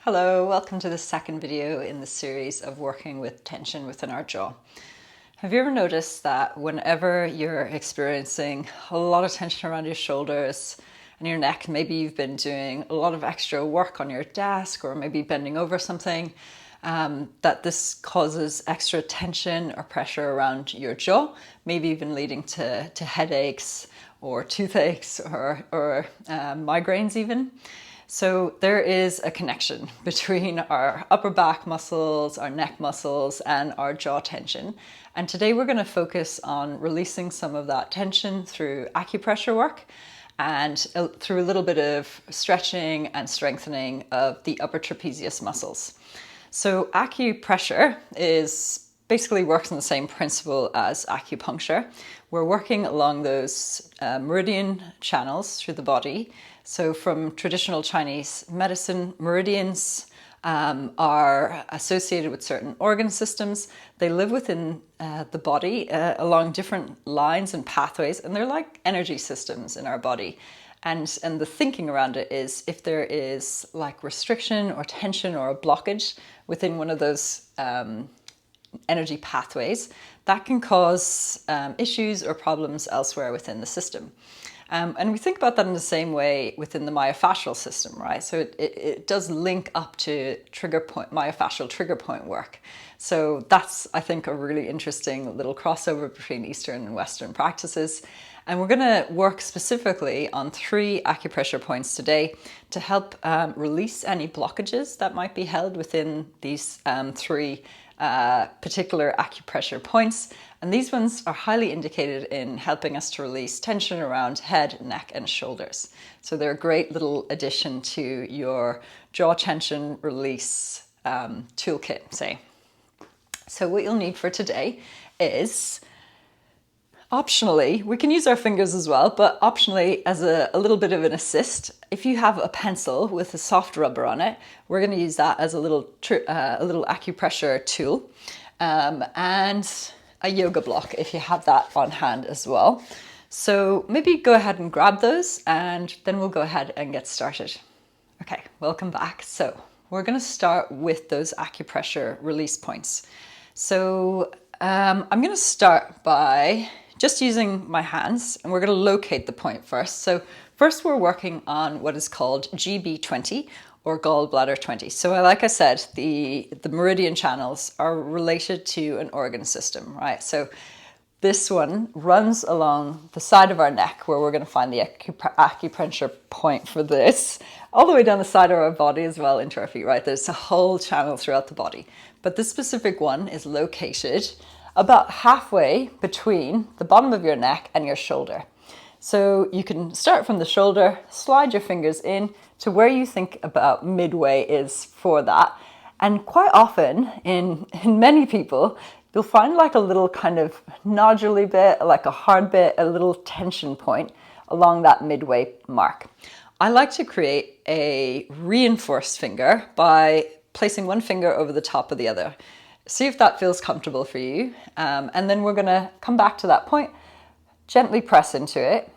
Hello, welcome to the second video in the series of working with tension within our jaw. Have you ever noticed that whenever you're experiencing a lot of tension around your shoulders and your neck, maybe you've been doing a lot of extra work on your desk or maybe bending over something, that this causes extra tension or pressure around your jaw, maybe even leading to headaches or toothaches or migraines even. So there is a connection between our upper back muscles, our neck muscles, and our jaw tension. And today we're going to focus on releasing some of that tension through acupressure work and through a little bit of stretching and strengthening of the upper trapezius muscles. So acupressure basically works on the same principle as acupuncture. We're working along those meridian channels through the body. So from traditional Chinese medicine, meridians are associated with certain organ systems. They live within the body along different lines and pathways, and they're like energy systems in our body. And the thinking around it is if there is like restriction or tension or a blockage within one of those energy pathways, that can cause issues or problems elsewhere within the system. And we think about that in the same way within the myofascial system, right? So it does link up to myofascial trigger point work. So that's, I think, a really interesting little crossover between Eastern and Western practices. And we're going to work specifically on 3 acupressure points today to help release any blockages that might be held within these 3 particular acupressure points. And these ones are highly indicated in helping us to release tension around head, neck, and shoulders. So they're a great little addition to your jaw tension release toolkit, say. So what you'll need for today is, optionally, we can use our fingers as well, but optionally as a little bit of an assist, if you have a pencil with a soft rubber on it, we're going to use that as a little acupressure tool, and a yoga block if you have that on hand as well. So maybe go ahead and grab those and then we'll go ahead and get started. Okay, welcome back. So we're going to start with those acupressure release points. So I'm going to start by just using my hands, and we're going to locate the point first. So first we're working on what is called GB20 or gallbladder 20. So like I said, the meridian channels are related to an organ system, right? So this one runs along the side of our neck where we're going to find the acupressure point for this, all the way down the side of our body as well into our feet, right? There's a whole channel throughout the body. But this specific one is located about halfway between the bottom of your neck and your shoulder. So you can start from the shoulder, slide your fingers in to where you think about midway is for that. And quite often in many people, you'll find like a little kind of noduly bit, like a hard bit, a little tension point along that midway mark. I like to create a reinforced finger by placing one finger over the top of the other. See if that feels comfortable for you. And then we're going to come back to that point, gently press into it.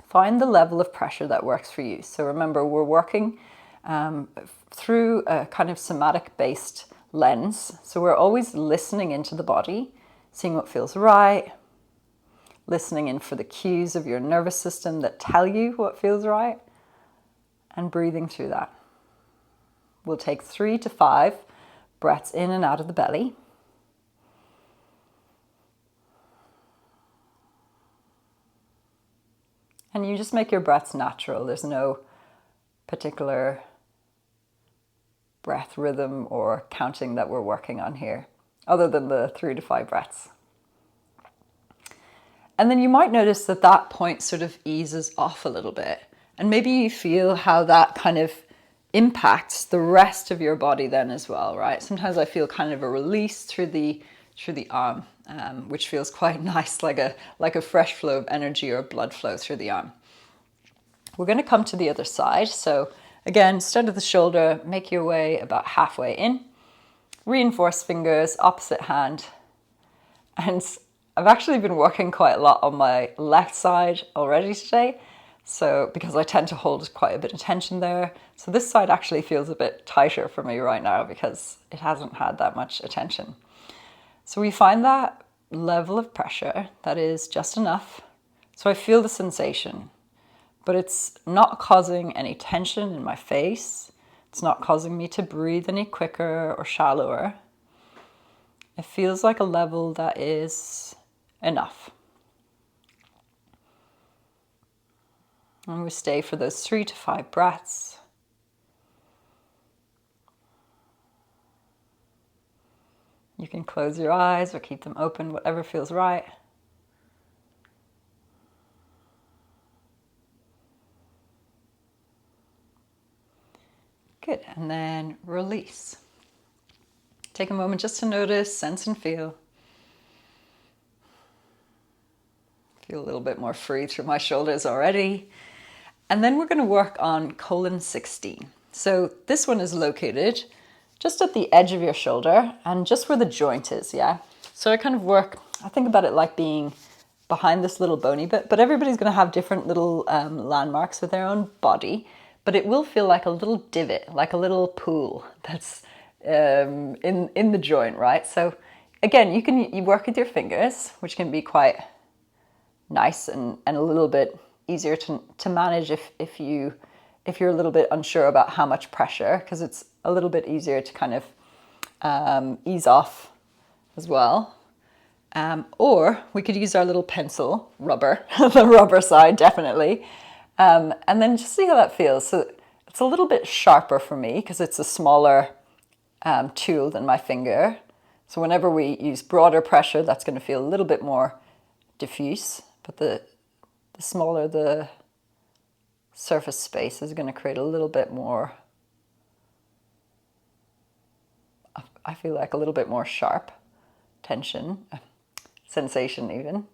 Find the level of pressure that works for you. So remember, we're working through a kind of somatic-based lens. So we're always listening into the body, seeing what feels right, listening in for the cues of your nervous system that tell you what feels right, and breathing through that. We'll take 3 to 5 breaths in and out of the belly. And you just make your breaths natural. There's no particular breath rhythm or counting that we're working on here, other than the 3 to 5 breaths. And then you might notice that that point sort of eases off a little bit. And maybe you feel how that kind of impacts the rest of your body then as well, right? Sometimes I feel kind of a release through the arm, which feels quite nice, like a fresh flow of energy or blood flow through the arm. We're going to come to the other side. So again, start at the shoulder, make your way about halfway in, reinforce fingers, opposite hand. And I've actually been working quite a lot on my left side already today. So because I tend to hold quite a bit of tension there. So this side actually feels a bit tighter for me right now because it hasn't had that much attention. So we find that level of pressure that is just enough. So I feel the sensation, but it's not causing any tension in my face. It's not causing me to breathe any quicker or shallower. It feels like a level that is enough. And we stay for those 3 to 5 breaths. You can close your eyes or keep them open, whatever feels right. Good, and then release. Take a moment just to notice, sense and feel. Feel a little bit more free through my shoulders already. And then we're going to work on colon 16. So this one is located just at the edge of your shoulder and just where the joint is, yeah? So I think about it like being behind this little bony bit, but everybody's going to have different little landmarks with their own body, but it will feel like a little divot, like a little pool that's in the joint, right? So again, you work with your fingers, which can be quite nice and a little bit easier to manage if you're a little bit unsure about how much pressure, because it's a little bit easier to kind of ease off as well. Or we could use our little pencil, rubber, the rubber side definitely, and then just see how that feels. So it's a little bit sharper for me because it's a smaller tool than my finger. So whenever we use broader pressure, that's going to feel a little bit more diffuse, but the smaller the surface space is going to create a little bit more, I feel like a little bit more sharp tension, sensation even.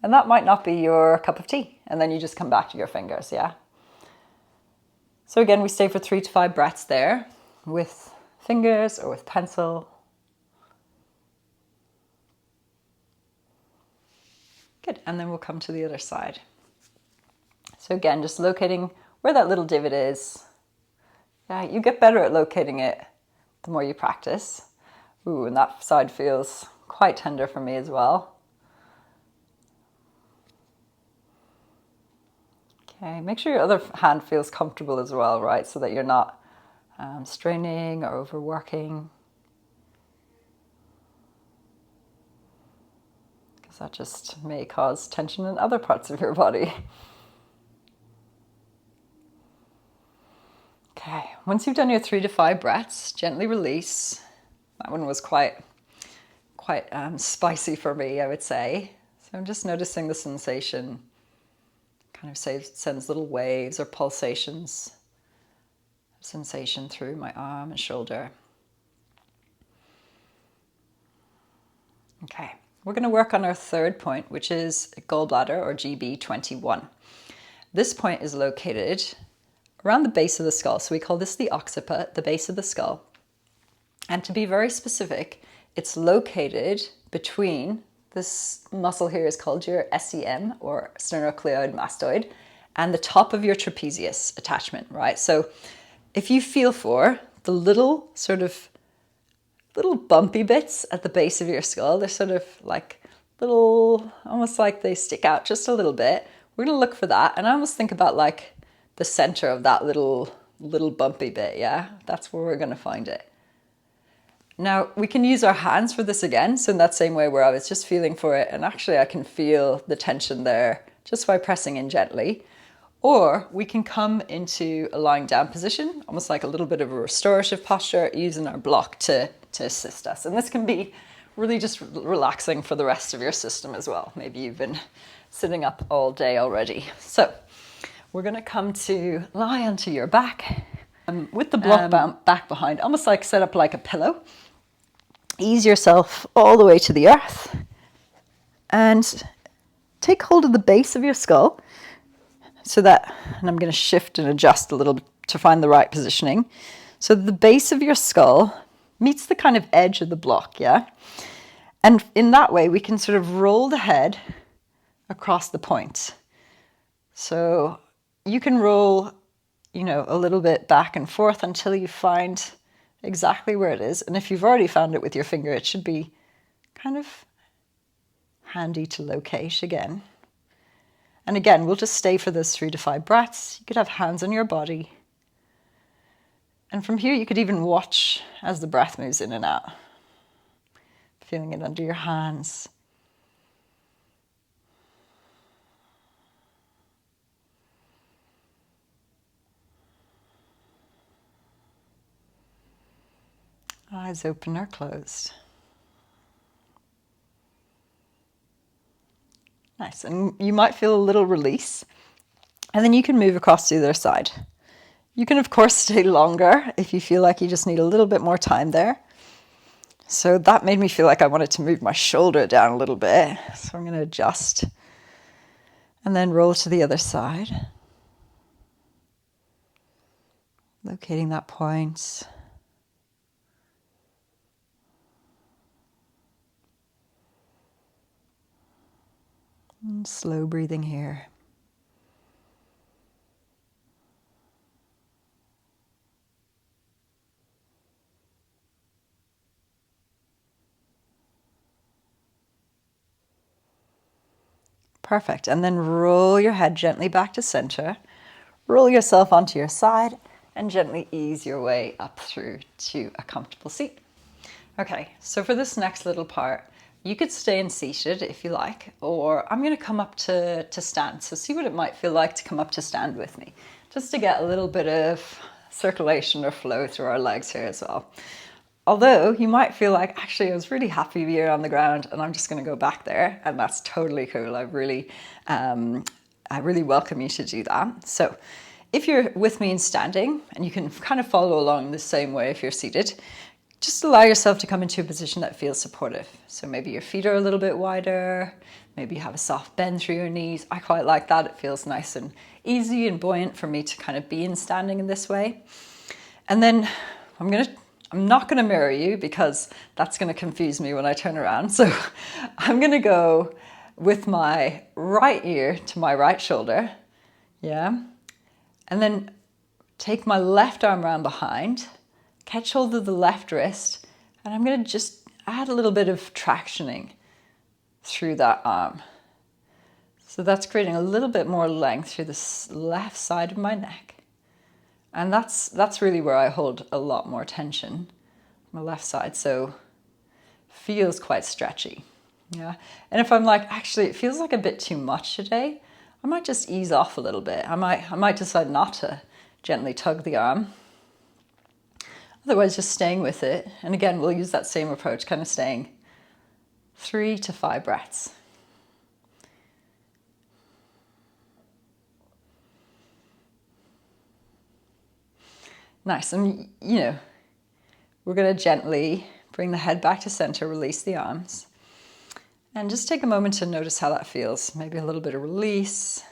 And that might not be your cup of tea. And then you just come back to your fingers, yeah? So again, we stay for 3 to 5 breaths there with fingers or with pencil. Good, and then we'll come to the other side. So again, just locating where that little divot is. Yeah, you get better at locating it the more you practice. Ooh, and that side feels quite tender for me as well. Okay, make sure your other hand feels comfortable as well, right? So that you're not straining or overworking. Because that just may cause tension in other parts of your body. Okay, once you've done your 3 to 5 breaths, gently release. That one was quite spicy for me, I would say. So I'm just noticing the sensation. Kind of sends little waves or pulsations of sensation through my arm and shoulder. Okay, we're going to work on our third point, which is gallbladder or GB21. This point is located around the base of the skull. So we call this the occiput, the base of the skull. And to be very specific, it's located between, this muscle here is called your SEM or sternocleidomastoid mastoid, and the top of your trapezius attachment, right? So if you feel for the little bumpy bits at the base of your skull, they're sort of like little, almost like they stick out just a little bit. We're going to look for that. And I almost think about like the center of that little bumpy bit, yeah? That's where we're going to find it. Now, we can use our hands for this again. So in that same way where I was just feeling for it, and actually I can feel the tension there just by pressing in gently. Or we can come into a lying down position, almost like a little bit of a restorative posture, using our block to assist us. And this can be really just relaxing for the rest of your system as well. Maybe you've been sitting up all day already. So we're going to come to lie onto your back with the block back behind, almost like set up like a pillow. Ease yourself all the way to the earth and take hold of the base of your skull so that, and I'm going to shift and adjust a little bit to find the right positioning. So the base of your skull meets the kind of edge of the block, yeah? And in that way, we can sort of roll the head across the point. So you can roll, a little bit back and forth until you find exactly where it is. And if you've already found it with your finger, it should be kind of handy to locate again. And again, we'll just stay for those 3 to 5 breaths. You could have hands on your body. And from here, you could even watch as the breath moves in and out, feeling it under your hands. Eyes open or closed. Nice. And you might feel a little release. And then you can move across to the other side. You can, of course, stay longer if you feel like you just need a little bit more time there. So that made me feel like I wanted to move my shoulder down a little bit. So I'm going to adjust and then roll to the other side. Locating that point. And slow breathing here. Perfect. And then roll your head gently back to center. Roll yourself onto your side and gently ease your way up through to a comfortable seat. Okay, so for this next little part, you could stay in seated if you like, or I'm going to come up to stand. So see what it might feel like to come up to stand with me, just to get a little bit of circulation or flow through our legs here as well. Although you might feel like, actually, I was really happy here on the ground and I'm just going to go back there, and that's totally cool. I really welcome you to do that. So if you're with me in standing, and you can kind of follow along the same way if you're seated, just allow yourself to come into a position that feels supportive. So maybe your feet are a little bit wider, maybe you have a soft bend through your knees. I quite like that. It feels nice and easy and buoyant for me to kind of be in standing in this way. And then I'm not going to mirror you because that's going to confuse me when I turn around. So I'm going to go with my right ear to my right shoulder. Yeah. And then take my left arm around behind, catch hold of the left wrist, and I'm going to just add a little bit of tractioning through that arm. So that's creating a little bit more length through the left side of my neck. And that's really where I hold a lot more tension, my left side. So feels quite stretchy. Yeah. And if I'm like, actually, it feels like a bit too much today, I might just ease off a little bit. I might decide not to gently tug the arm. Otherwise, just staying with it. And again, we'll use that same approach, kind of staying 3 to 5 breaths. Nice. And, we're going to gently bring the head back to center, release the arms. And just take a moment to notice how that feels. Maybe a little bit of release.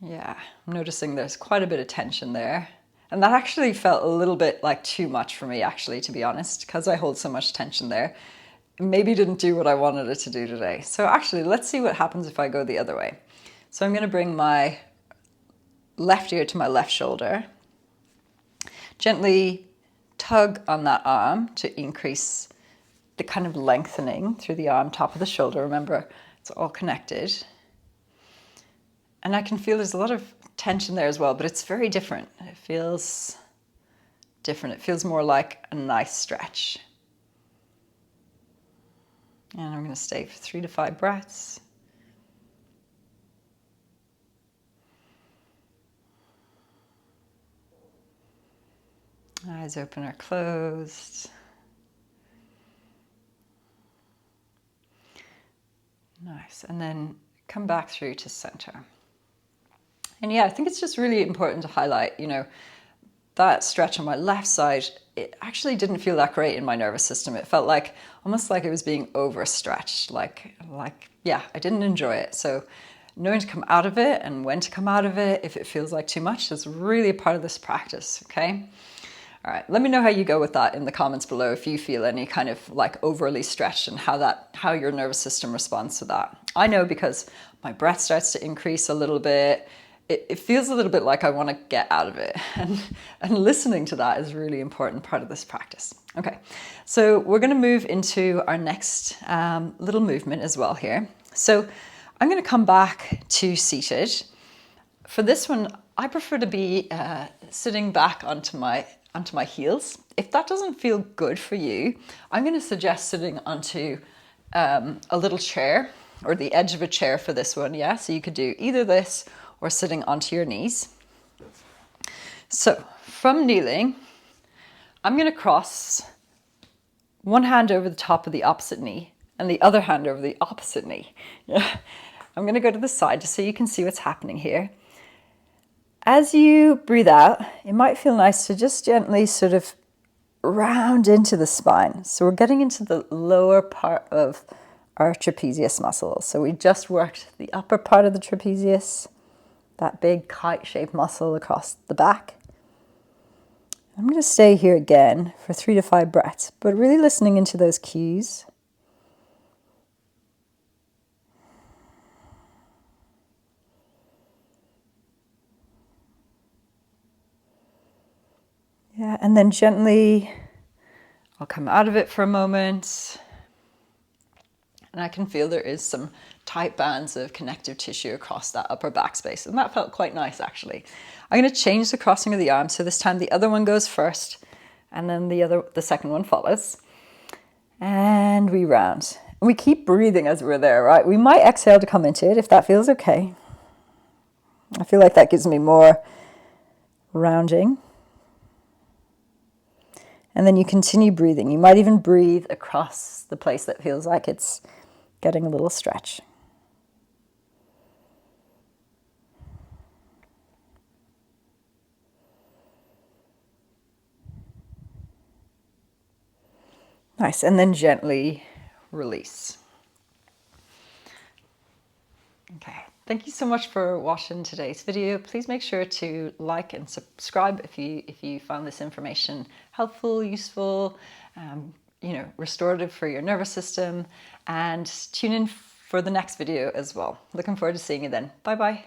Yeah, I'm noticing there's quite a bit of tension there. And that actually felt a little bit like too much for me, actually, to be honest, because I hold so much tension there. Maybe didn't do what I wanted it to do today. So actually, let's see what happens if I go the other way. So I'm going to bring my left ear to my left shoulder. Gently tug on that arm to increase the kind of lengthening through the arm, top of the shoulder. Remember, it's all connected. And I can feel there's a lot of tension there as well, but it's very different. It feels different. It feels more like a nice stretch. And I'm going to stay for 3 to 5 breaths. Eyes open or closed. Nice. And then come back through to center. And yeah, I think it's just really important to highlight, that stretch on my left side, it actually didn't feel that great in my nervous system. It felt like, almost like it was being overstretched. Yeah, I didn't enjoy it. So knowing to come out of it and when to come out of it, if it feels like too much, is really a part of this practice, okay? All right, let me know how you go with that in the comments below if you feel any kind of like overly stretched and how your nervous system responds to that. I know because my breath starts to increase a little bit. it feels a little bit like I want to get out of it. And listening to that is a really important part of this practice. Okay, so we're going to move into our next little movement as well here. So I'm going to come back to seated. For this one, I prefer to be sitting back onto my heels. If that doesn't feel good for you, I'm going to suggest sitting onto a little chair or the edge of a chair for this one. Yeah, so you could do either this or sitting onto your knees. So from kneeling, I'm going to cross one hand over the top of the opposite knee and the other hand over the opposite knee. Yeah. I'm going to go to the side just so you can see what's happening here. As you breathe out, it might feel nice to just gently sort of round into the spine. So we're getting into the lower part of our trapezius muscle. So we just worked the upper part of the trapezius, that big kite-shaped muscle across the back. I'm going to stay here again for 3 to 5 breaths, but really listening into those cues. Yeah, and then gently, I'll come out of it for a moment. And I can feel there is some tight bands of connective tissue across that upper back space. And that felt quite nice, actually. I'm going to change the crossing of the arms. So this time the other one goes first, and then the second one follows. And we round. And we keep breathing as we're there, right? We might exhale to come into it if that feels okay. I feel like that gives me more rounding. And then you continue breathing. You might even breathe across the place that feels like it's getting a little stretch. Nice, and then gently release. Okay, thank you so much for watching today's video. Please make sure to like and subscribe if you found this information helpful, useful, restorative for your nervous system, and tune in for the next video as well. Looking forward to seeing you then. Bye bye.